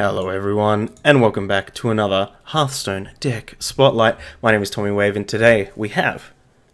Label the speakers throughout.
Speaker 1: Hello everyone, and welcome back to another Hearthstone deck spotlight. My name is Tommy Wave, and today we have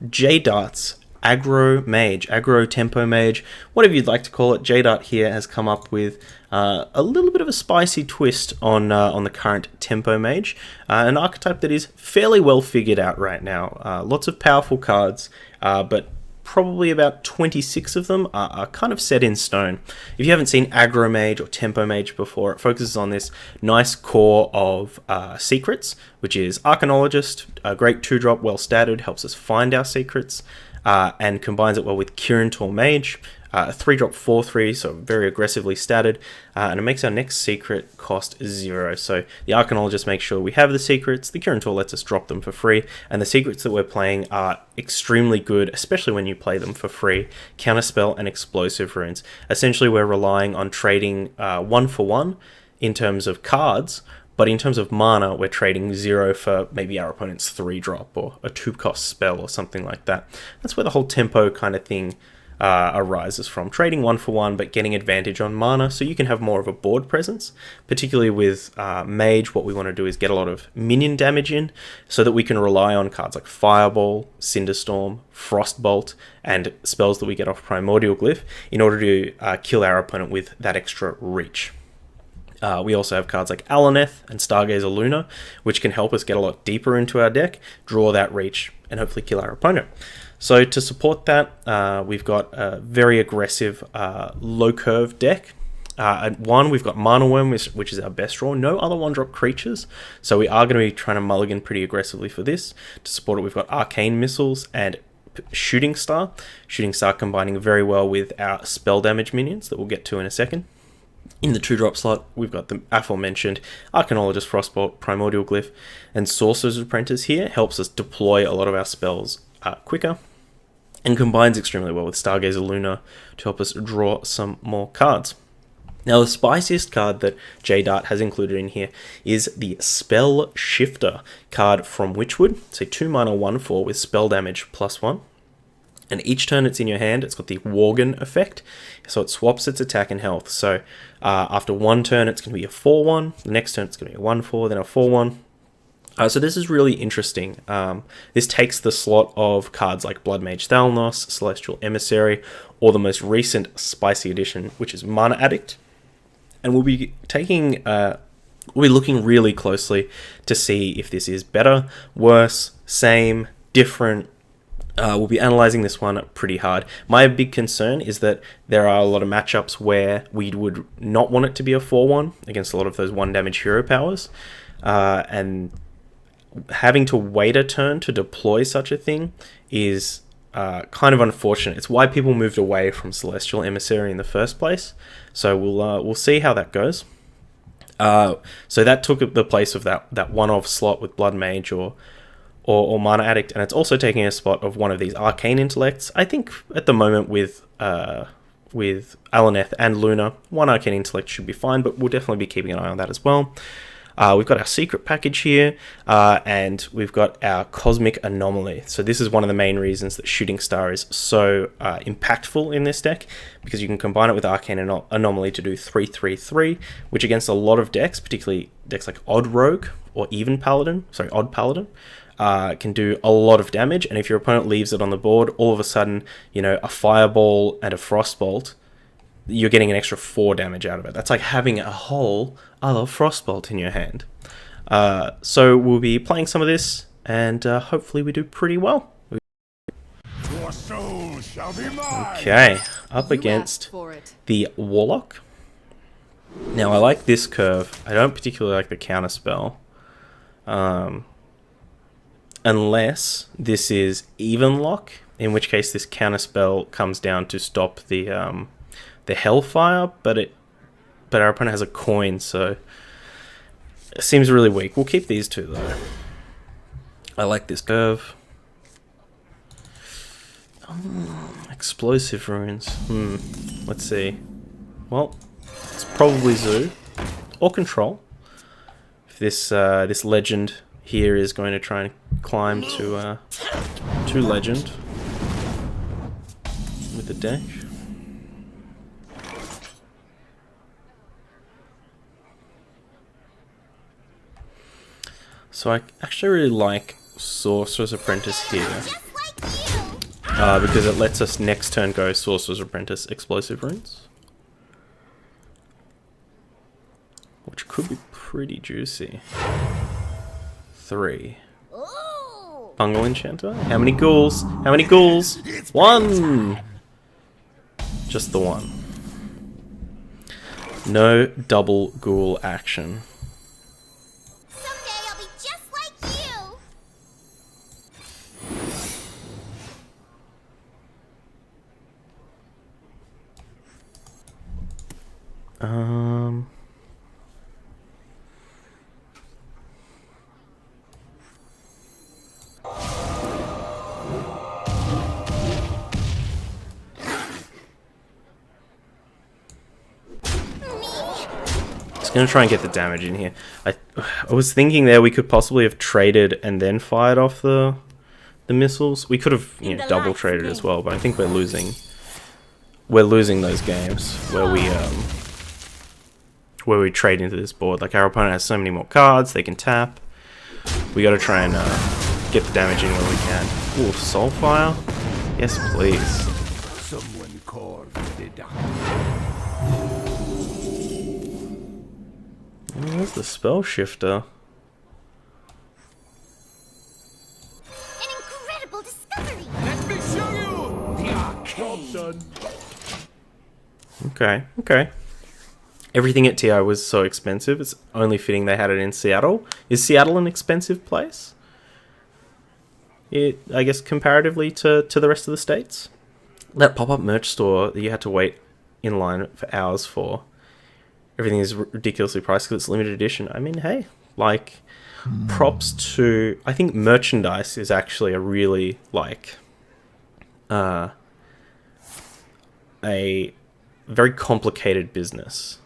Speaker 1: JDart's Aggro Mage, Aggro Tempo Mage, whatever you'd like to call it. JDart here has come up with a little bit of a spicy twist on the current Tempo Mage, an archetype that is fairly well figured out right now. Lots of powerful cards, but probably about 26 of them are kind of set in stone. If you haven't seen Aggro Mage or Tempo Mage before, it focuses on this nice core of secrets, which is Arcanologist, a great 2-drop, well statted, helps us find our secrets, and combines it well with Kirin Mage, a 3-drop 4/3, so very aggressively statted, and it makes our next secret cost 0. So the Arcanologist makes sure we have the secrets, the Kirin lets us drop them for free, and the secrets that we're playing are extremely good, especially when you play them for free. Counterspell and Explosive Runes. Essentially, we're relying on trading 1-for-1 in terms of cards, but in terms of mana, we're trading 0 for maybe our opponent's 3-drop or a 2-cost spell or something like that. That's where the whole tempo kind of thing arises from. Trading 1-for-1 but getting advantage on mana so you can have more of a board presence. Particularly with Mage, what we want to do is get a lot of minion damage in so that we can rely on cards like Fireball, Cinderstorm, Frostbolt, and spells that we get off Primordial Glyph in order to kill our opponent with that extra reach. We also have cards like Alaneth and Stargazer Luna, which can help us get a lot deeper into our deck, draw that reach, and hopefully kill our opponent. So to support that, we've got a very aggressive low curve deck. At 1, we've got Mana Worm, which is our best draw. No other 1-drop creatures, so we are going to be trying to mulligan pretty aggressively for this. To support it, we've got Arcane Missiles and Shooting Star. Shooting Star combining very well with our spell damage minions that we'll get to in a second. In the 2-drop slot, we've got the aforementioned Arcanologist, Frostbolt, Primordial Glyph, and Sorcerer's Apprentice here. Helps us deploy a lot of our spells quicker, and combines extremely well with Stargazer Luna to help us draw some more cards. Now, the spiciest card that JDart has included in here is the Spell Shifter card from Witchwood. It's a 2-mana 1/4 with spell damage +1. And each turn it's in your hand, it's got the Worgen effect, so it swaps its attack and health. So after one turn, it's going to be a 4/1. The next turn, it's going to be a 1/4, then a 4/1. So this is really interesting. This takes the slot of cards like Blood Mage Thalnos, Celestial Emissary, or the most recent spicy edition, which is Mana Addict. And we'll be taking, we'll be looking really closely to see if this is better, worse, same, different. We'll be analysing this one pretty hard. My big concern is that there are a lot of matchups where we would not want it to be a 4/1 against a lot of those 1-damage hero powers. And having to wait a turn to deploy such a thing is kind of unfortunate. It's why people moved away from Celestial Emissary in the first place. So we'll see how that goes. So that took the place of that one-off slot with Blood Mage or Mana Addict, and it's also taking a spot of one of these Arcane Intellects. I think at the moment with Alaneth and Luna, one Arcane Intellect should be fine, but we'll definitely be keeping an eye on that as well. We've got our secret package here, and we've got our Cosmic Anomaly. So this is one of the main reasons that Shooting Star is so impactful in this deck, because you can combine it with Arcane Anomaly to do 3/3/3, which against a lot of decks, particularly decks like Odd Rogue or even Odd Paladin, can do a lot of damage. And if your opponent leaves it on the board, all of a sudden, a Fireball and a Frostbolt, you're getting an extra 4 damage out of it. That's like having a whole other Frostbolt in your hand. So we'll be playing some of this, and hopefully we do pretty well.
Speaker 2: Your soul shall be mine.
Speaker 1: Okay, up against the Warlock. Now, I like this curve. I don't particularly like the counterspell. Unless this is even lock, in which case this counterspell comes down to stop the Hellfire, but our opponent has a coin, so it seems really weak. We'll keep these two though. I like this curve. Explosive Runes. Let's see. Well, it's probably Zoo or Control. If this legend here is going to try and climb to Legend with the deck. So I actually really like Sorcerer's Apprentice here. Because it lets us next turn go Sorcerer's Apprentice Explosive Runes. Which could be pretty juicy. 3. Bungle Enchanter? How many ghouls? How many ghouls? 1! Just the 1. No double ghoul action.
Speaker 3: Someday I'll be just like you.
Speaker 1: Gonna try and get the damage in here. I was thinking there we could possibly have traded and then fired off the missiles. We could have, you know, double traded as well, but I think we're losing. We're losing those games where we trade into this board. Like our opponent has so many more cards, they can tap. We got to try and get the damage in where we can. Ooh, Soulfire. Yes, please.
Speaker 2: Someone called the doctor.
Speaker 1: Where's the Spell Shifter?
Speaker 3: An incredible discovery.
Speaker 2: Let me show you the arcane.
Speaker 1: Okay, okay. Everything at TI was so expensive, it's only fitting they had it in Seattle. Is Seattle an expensive place? I guess comparatively to the rest of the states? That pop-up merch store that you had to wait in line for hours for. Everything is ridiculously priced because it's limited edition. I mean, hey, like, props to... I think merchandise is actually a really, like, a very complicated business.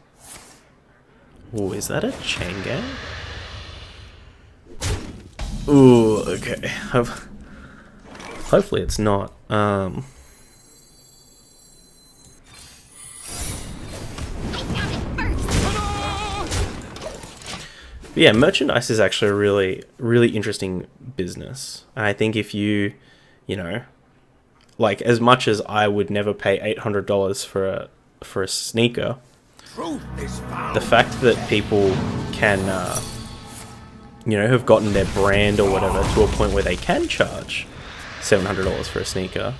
Speaker 1: Ooh, is that a chain gang? Ooh, okay. Hopefully it's not. But yeah, merchandise is actually a really, really interesting business. And I think if you know, like, as much as I would never pay $800 for a sneaker, the fact that people can, you know, have gotten their brand or whatever to a point where they can charge $700 for a sneaker,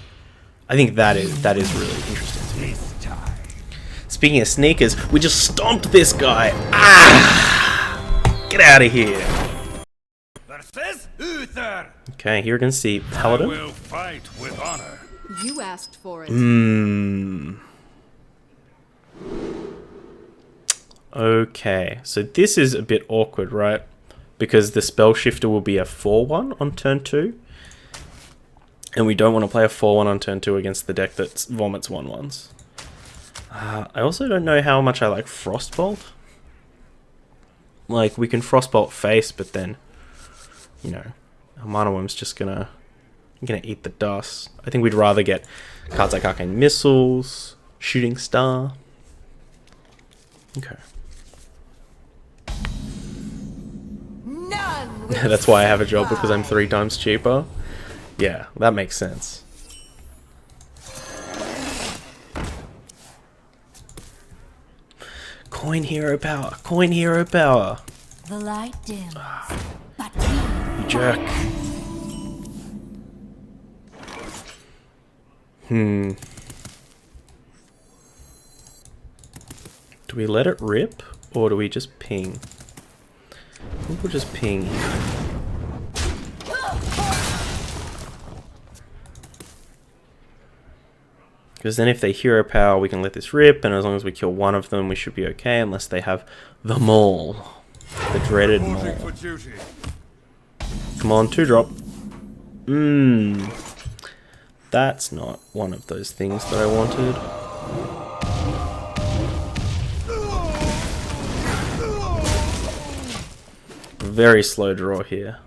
Speaker 1: I think that is really interesting to me. Speaking of sneakers, we just stomped this guy. Ah! Get out of here. Okay, here we're gonna see Paladin.
Speaker 2: I will fight with honor.
Speaker 4: You asked for it.
Speaker 1: Okay, so this is a bit awkward, right? Because the Spell Shifter will be a 4-1 on turn 2. And we don't want to play a 4-1 on turn 2 against the deck that vomits 1-1s. I also don't know how much I like Frostbolt. Like, we can Frostbolt face, but then, you know, a Mana Worm's just gonna eat the dust. I think we'd rather get cards like Arcane Missiles, Shooting Star. Okay.
Speaker 4: None.
Speaker 1: That's why I have a job, because I'm 3 times cheaper. Yeah, that makes sense. Coin hero power. Coin hero power.
Speaker 3: The light dims, but
Speaker 1: You jerk. Do we let it rip, or do we just ping? I think we'll just ping here. Because then if they hero power, we can let this rip, and as long as we kill one of them, we should be okay, unless they have the Maul. The dreaded Maul. Come on, 2-drop. That's not one of those things that I wanted. Very slow draw here.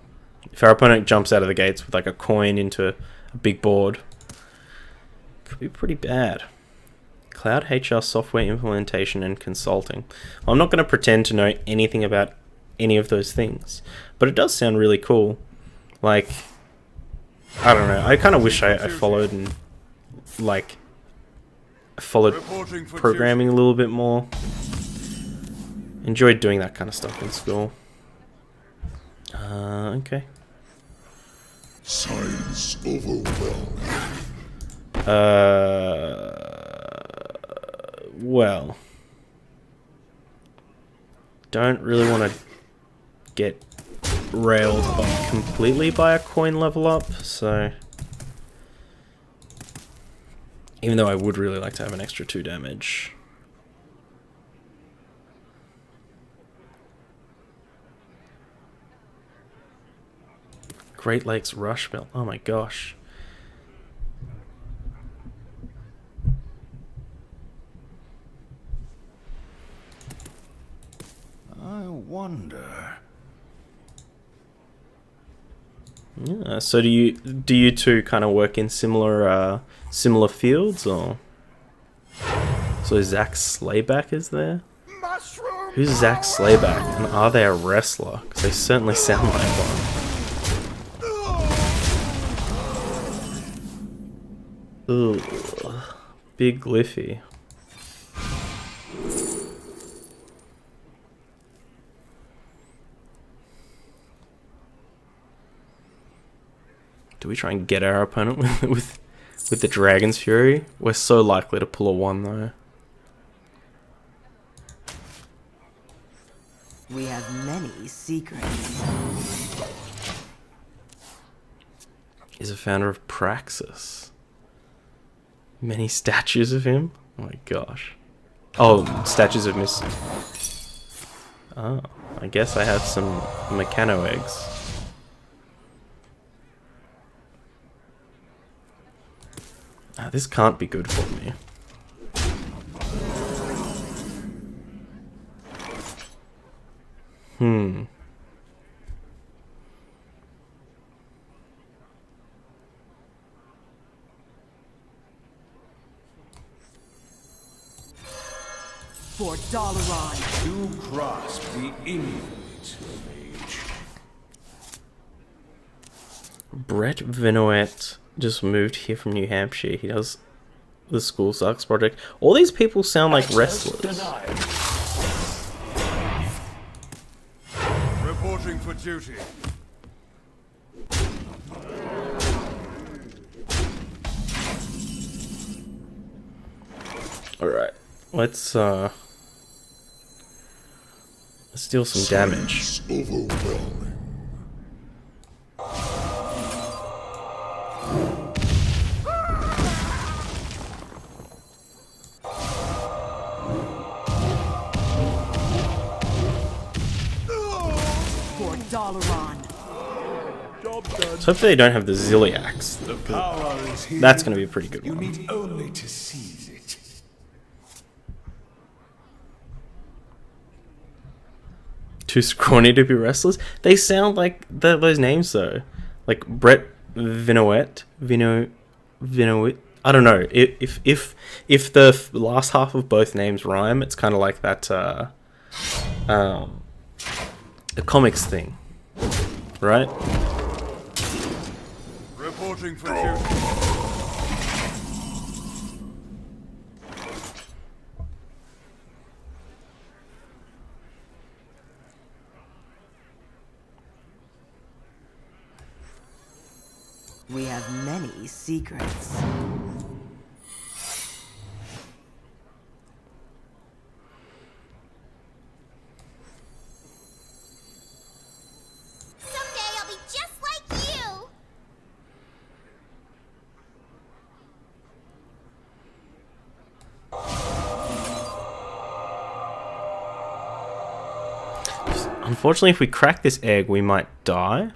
Speaker 1: If our opponent jumps out of the gates with like a coin into a big board, could be pretty bad. Cloud HR software implementation and consulting. I'm not going to pretend to know anything about any of those things. But it does sound really cool. Like, I don't know. I kind of wish I followed and, like, followed programming a little bit more. Enjoyed doing that kind of stuff in school. Okay.
Speaker 2: Science overwhelmed.
Speaker 1: Well, don't really want to get railed completely by a coin level up, so even though I would really like to have an extra 2 damage. Great Lakes Rush Belt. Oh my gosh.
Speaker 2: I wonder.
Speaker 1: Yeah. So do you two kind of work in similar fields, or? So Zach Slayback is there?
Speaker 2: Mushroom.
Speaker 1: Who's Zach Slayback, and are they a wrestler? Because they certainly sound like one. Ooh, Big Gliffy. Do we try and get our opponent with the Dragon's Fury? We're so likely to pull a 1 though.
Speaker 4: We have many secrets.
Speaker 1: He's a founder of Praxis. Many statues of him? Oh my gosh. Oh, statues of Miss... Oh, I guess I have some Mechano eggs. This can't be good for me.
Speaker 4: For Dalaran.
Speaker 2: You grasp the infinite, mage.
Speaker 1: Brett Vinoet just moved here from New Hampshire. He does the School Sucks project. All these people sound like wrestlers.
Speaker 2: Reporting for duty.
Speaker 1: Alright, let's deal some damage.
Speaker 2: Overwhelming.
Speaker 4: For Dalaran.
Speaker 1: So hopefully they don't have the Zilliax.
Speaker 2: The power is here.
Speaker 1: That's going to be a pretty good
Speaker 2: You
Speaker 1: one.
Speaker 2: need only to seize it.
Speaker 1: Too scrawny to be wrestlers? They sound like those names though. Like Brett Vinoet. Vinoet. I don't know. If the last half of both names rhyme, it's kind of like that the comics thing. Right?
Speaker 2: Reporting for duty.
Speaker 4: We have many secrets.
Speaker 3: Someday I'll be just like you.
Speaker 1: Unfortunately, if we crack this egg, we might die.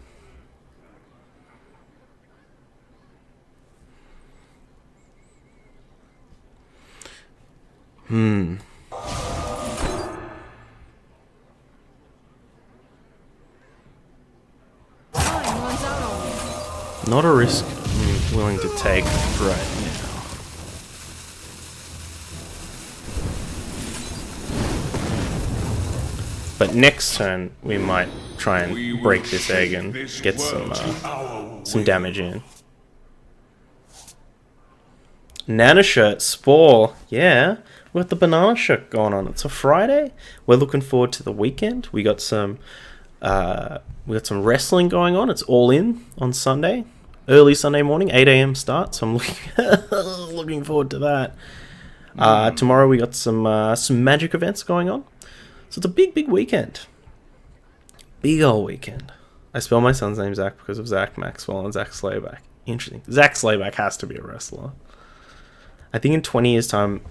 Speaker 4: Time runs out on me.
Speaker 1: Not a risk I'm willing to take right now. But next turn, we might try and break this egg and get some damage in. Nana shirt, Spore, yeah. We got the banana shirt going on. It's a Friday. We're looking forward to the weekend. We got some wrestling going on. It's all in on Sunday, early Sunday morning, 8 a.m. start. So I'm looking forward to that. Tomorrow we got some magic events going on. So it's a big weekend. Big old weekend. I spell my son's name Zach because of Zach Maxwell and Zach Slayback. Interesting. Zach Slayback has to be a wrestler. I think in 20 years' time,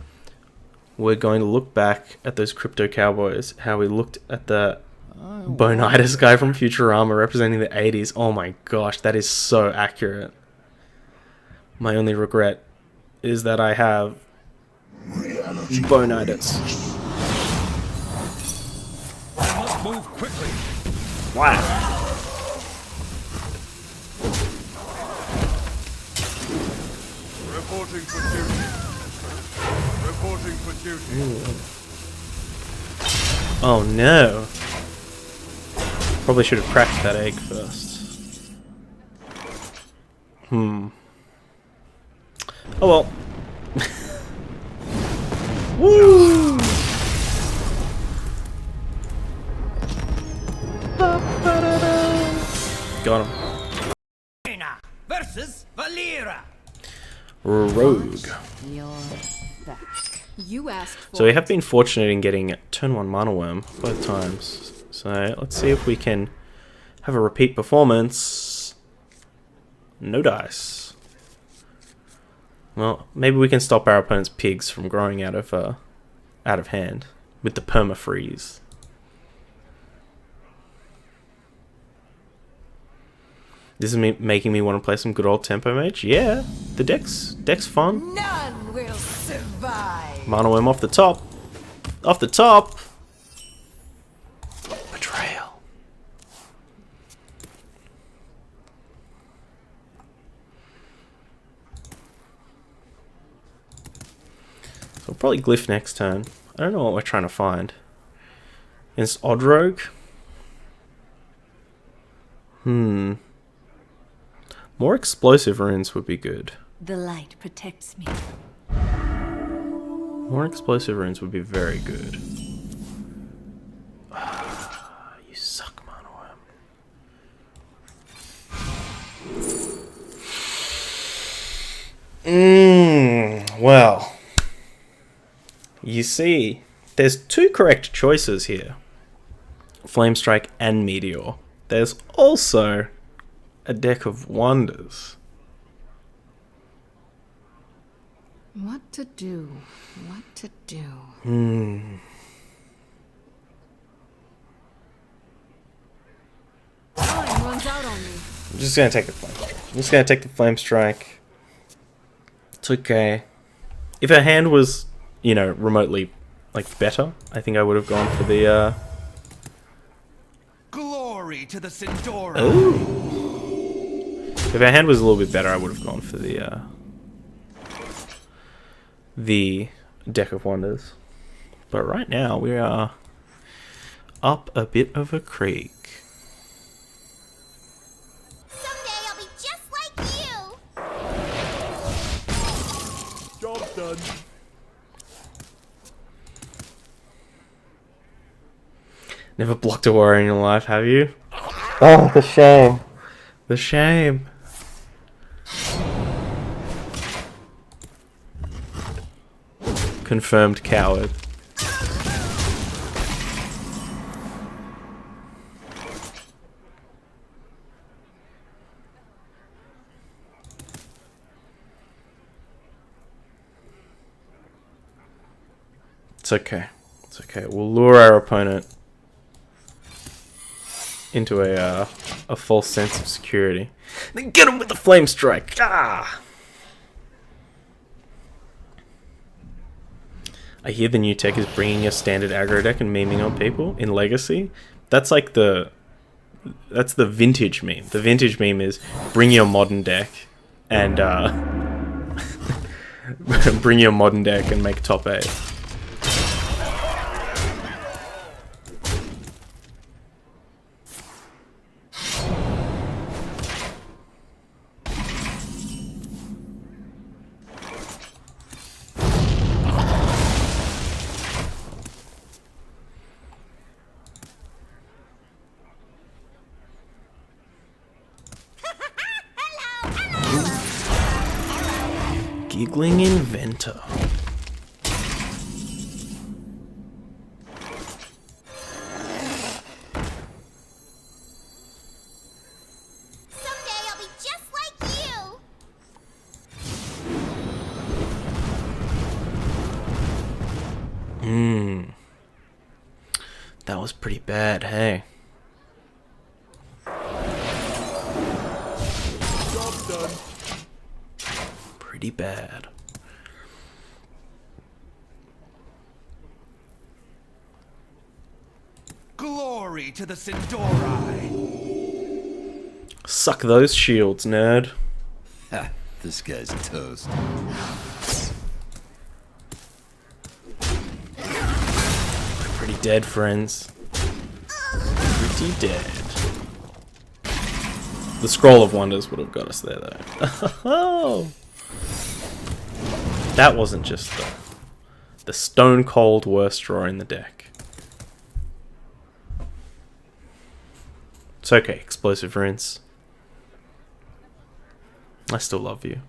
Speaker 1: we're going to look back at those crypto cowboys, how we looked at the Bonitis guy from Futurama representing the 80s. Oh my gosh, that is so accurate. My only regret is that I have Bonitis.
Speaker 2: I must move quickly.
Speaker 1: Wow.
Speaker 2: Reporting for duty. Reporting for duty.
Speaker 1: Oh no. Probably should have cracked that egg first. Oh well. Woo! Got him.
Speaker 5: Versus Valera.
Speaker 1: Rogue.
Speaker 4: You're back. You asked for
Speaker 1: So we have been fortunate in getting turn 1 Mana Worm both times. So let's see if we can have a repeat performance. No dice. Well, maybe we can stop our opponent's pigs from growing out of hand with the perma freeze. This is making me want to play some good old Tempo Mage. Yeah, the deck's fun.
Speaker 4: None will survive.
Speaker 1: Mana Worm off the top. Off the top. Betrayal. So we'll probably Glyph next turn. I don't know what we're trying to find. Against Odd Rogue? More explosive runes would be good.
Speaker 4: The light protects me.
Speaker 1: More explosive runes would be very good. You suck, Mana Worm. Well, you see, there's two correct choices here. Flame Strike and Meteor. There's also a deck of wonders.
Speaker 4: What to do? What to do? Time runs out on me.
Speaker 1: I'm just gonna take the Flame Strike. I'm just gonna take the Flame Strike. It's okay. If her hand was, you know, remotely, like, better, I think I would have gone for the,
Speaker 5: Glory to the Sindora.
Speaker 1: Ooh. If our hand was a little bit better, I would have gone for the Deck of Wonders. But right now, we are up a bit of a creek.
Speaker 3: Someday I'll be just like you.
Speaker 2: Job done.
Speaker 1: Never blocked a warrior in your life, have you? Oh, the shame. The shame. Confirmed coward. It's okay. It's okay. We'll lure our opponent into a false sense of security. Then get him with the Flame Strike. Ah! I hear the new tech is bringing your standard aggro deck and memeing on people in Legacy. That's like that's the vintage meme. The vintage meme is bring your modern deck and bring your modern deck and make top 8. Giggling Inventor.
Speaker 3: Someday I'll be just like you.
Speaker 1: That was pretty bad, hey?
Speaker 2: Job done.
Speaker 1: Pretty bad.
Speaker 5: Glory to the Sindori!
Speaker 1: Suck those shields, nerd.
Speaker 6: Ha, this guy's toast.
Speaker 1: Pretty dead, friends. Pretty dead. The Scroll of Wonders would have got us there, though. That wasn't just the stone cold worst draw in the deck. It's okay, Explosive Rinse. I still love you.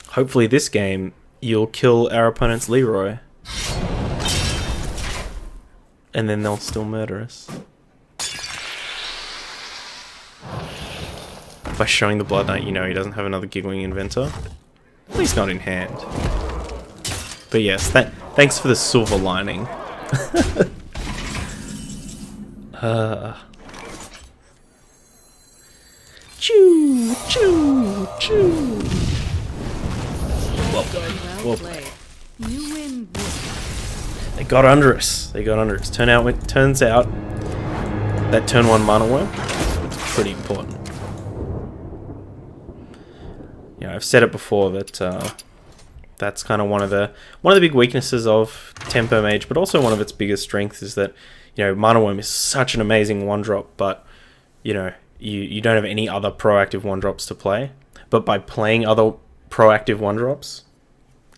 Speaker 1: Hopefully this game, you'll kill our opponent's Leroy. And then they'll still murder us. By showing the Blood Knight, you know he doesn't have another Giggling Inventor. At least not in hand. But yes, thanks for the silver lining. Choo, choo, choo. Well done. Well played.
Speaker 4: You win this.
Speaker 1: They got under us. They got under us. Turns out that turn 1 mana worm is pretty important. You know, I've said it before that that's kind of one of the big weaknesses of Tempo Mage, but also one of its biggest strengths is that, you know, Mana Worm is such an amazing 1-drop, but you know, you don't have any other proactive 1-drops to play. But by playing other proactive 1-drops,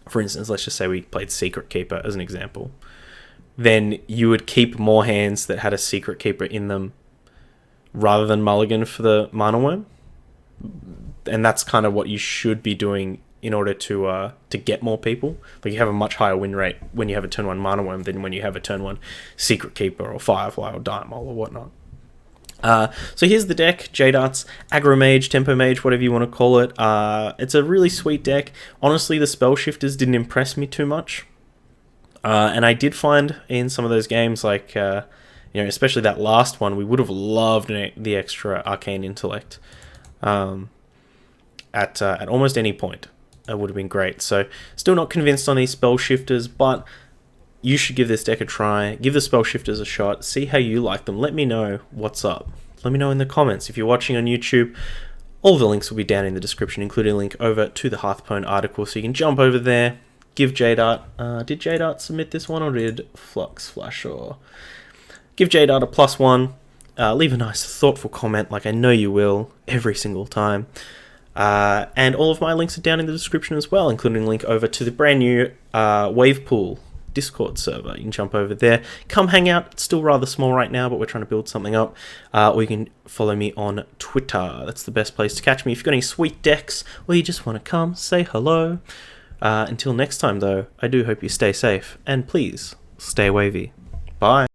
Speaker 1: for instance, let's just say we played Secret Keeper as an example, then you would keep more hands that had a Secret Keeper in them rather than mulligan for the Mana Worm. And that's kind of what you should be doing in order to get more people. Like, you have a much higher win rate when you have a turn 1 Mana Worm than when you have a turn 1 Secret Keeper or Firefly or Diamol or whatnot. So here's the deck, JDart's Aggro Mage, Tempo Mage, whatever you want to call it. It's a really sweet deck. Honestly, the spell shifters didn't impress me too much. And I did find in some of those games, like, you know, especially that last one, we would have loved the extra Arcane Intellect at almost any point. It would have been great. So, still not convinced on these spell shifters, but you should give this deck a try. Give the spell shifters a shot. See how you like them. Let me know what's up. Let me know in the comments. If you're watching on YouTube, all the links will be down in the description, including a link over to the Hearthstone article, so you can jump over there. Give JDart... did JDart submit this one, or did Flux Flash? Or give JDart a +1. Leave a nice, thoughtful comment, like I know you will, every single time. And all of my links are down in the description as well, including a link over to the brand new Wavepool Discord server. You can jump over there. Come hang out. It's still rather small right now, but we're trying to build something up. Or you can follow me on Twitter. That's the best place to catch me. If you've got any sweet decks, or you just want to come say hello. Until next time, though, I do hope you stay safe, and please, stay wavy. Bye.